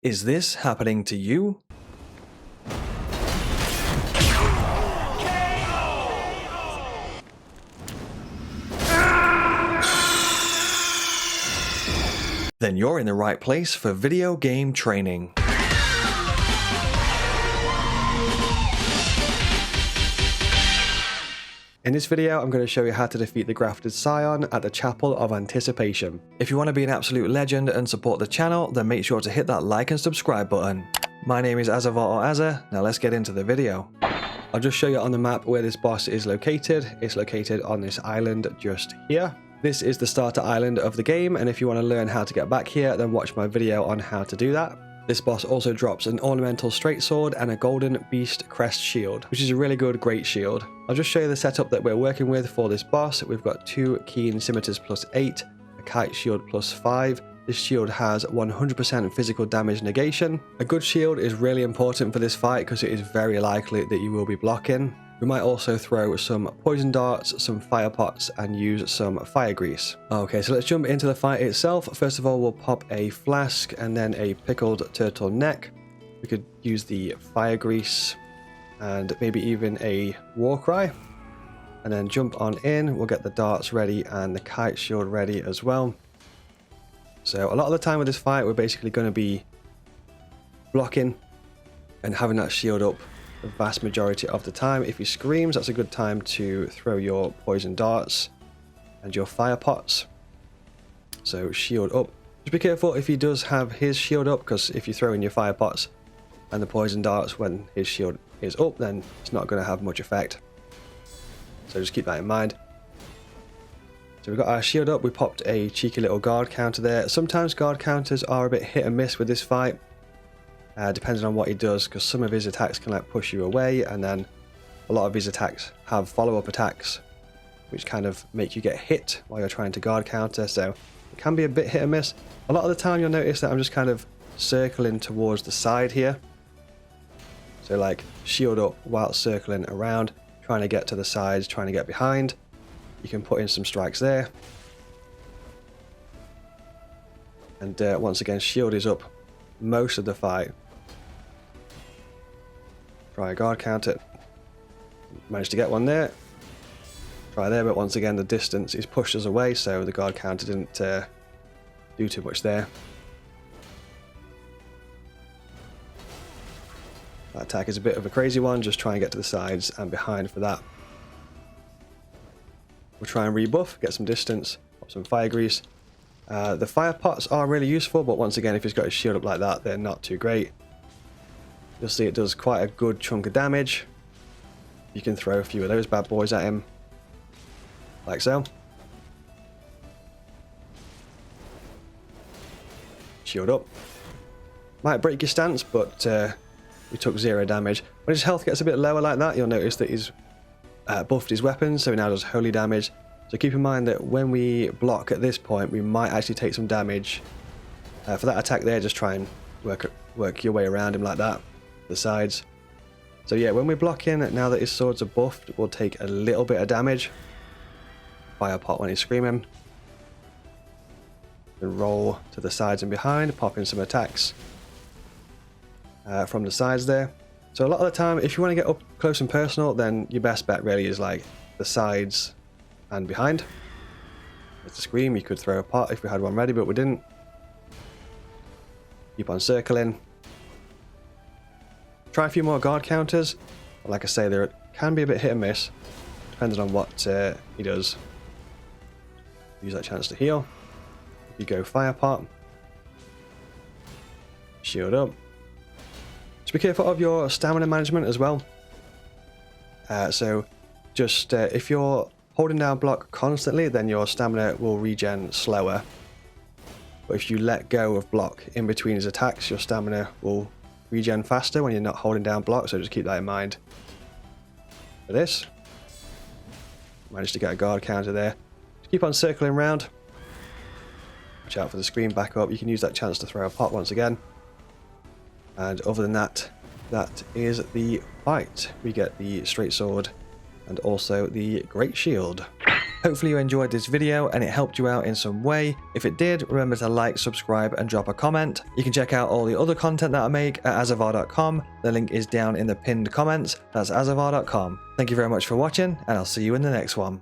Is this happening to you? Then you're in the right place for video game training. In this video, I'm going to show you how to defeat the Grafted Scion at the Chapel of Anticipation. If you want to be an absolute legend and support the channel, then make sure to hit that like and subscribe button. My name is Azzavhar or Azza. Now let's get into the video. I'll just show you on the map where this boss is located. It's located on this island just here. This is the starter island of the game, and if you want to learn how to get back here, then watch my video on how to do that. This boss also drops an ornamental straight sword and a golden beast crest shield, which is a really good great shield. I'll just show you the setup that we're working with for this boss. We've got 2 keen scimitars +8, a kite shield +5. This shield has 100% physical damage negation. A good shield is really important for this fight because it is very likely that you will be blocking. We might also throw some poison darts, some fire pots, and use some fire grease. Okay, so let's jump into the fight itself. First of all, we'll pop a flask and then a pickled turtle neck. We could use the fire grease and maybe even a war cry. And then jump on in. We'll get the darts ready and the kite shield ready as well. So a lot of the time with this fight, we're basically going to be blocking and having that shield up the vast majority of the time. If he screams, that's a good time to throw your poison darts and your fire pots. So shield up. Just be careful if he does have his shield up, because if you throw in your fire pots and the poison darts when his shield is up, then it's not going to have much effect. So just keep that in mind. So we've got our shield up. We popped a cheeky little guard counter there. Sometimes guard counters are a bit hit and miss with this fight. Depending on what he does, because some of his attacks can like push you away, and then a lot of his attacks have follow-up attacks which kind of make you get hit while you're trying to guard counter, so it can be a bit hit and miss. A lot of the time you'll notice that I'm just kind of circling towards the side here, so like shield up while circling around, trying to get to the sides, trying to get behind. You can put in some strikes there, and once again shield is up most of the fight. Try a guard counter. Managed to get one there. Try there, but once again the distance is pushed us away, so the guard counter didn't do too much there. That attack is a bit of a crazy one, just try and get to the sides and behind for that. We'll try and rebuff, get some distance, pop some fire grease. The fire pots are really useful, but once again if he's got his shield up like that, they're not too great. You'll see it does quite a good chunk of damage. You can throw a few of those bad boys at him, like so. Shield up. Might break your stance, but we took 0 damage. When his health gets a bit lower like that, you'll notice that he's buffed his weapons, so he now does holy damage. So keep in mind that when we block at this point, we might actually take some damage. For that attack there, just try and work your way around him like that, the sides. So yeah, when we block in, now that his swords are buffed, we'll take a little bit of damage. Fire pot when he's screaming. And roll to the sides and behind, pop in some attacks from the sides there. So a lot of the time, if you want to get up close and personal, then your best bet really is like the sides and behind. It's a scream. You could throw a pot if we had one ready, but we didn't. Keep on circling. Try a few more guard counters. But like I say, there can be a bit hit and miss, depending on what he does. Use that chance to heal. You go fire pot. Shield up. Just be careful of your stamina management as well. So just if you're holding down block constantly, then your stamina will regen slower. But if you let go of block in between his attacks, your stamina will regen faster when you're not holding down block, so just keep that in mind. For this, managed to get a guard counter there. Just keep on circling around. Watch out for the screen back up. You can use that chance to throw a pot once again. And other than that, that is the fight. We get the straight sword and also the great shield. Hopefully you enjoyed this video and it helped you out in some way. If it did, remember to like, subscribe and drop a comment. You can check out all the other content that I make at Azzavhar.com. The link is down in the pinned comments. That's Azzavhar.com. Thank you very much for watching, and I'll see you in the next one.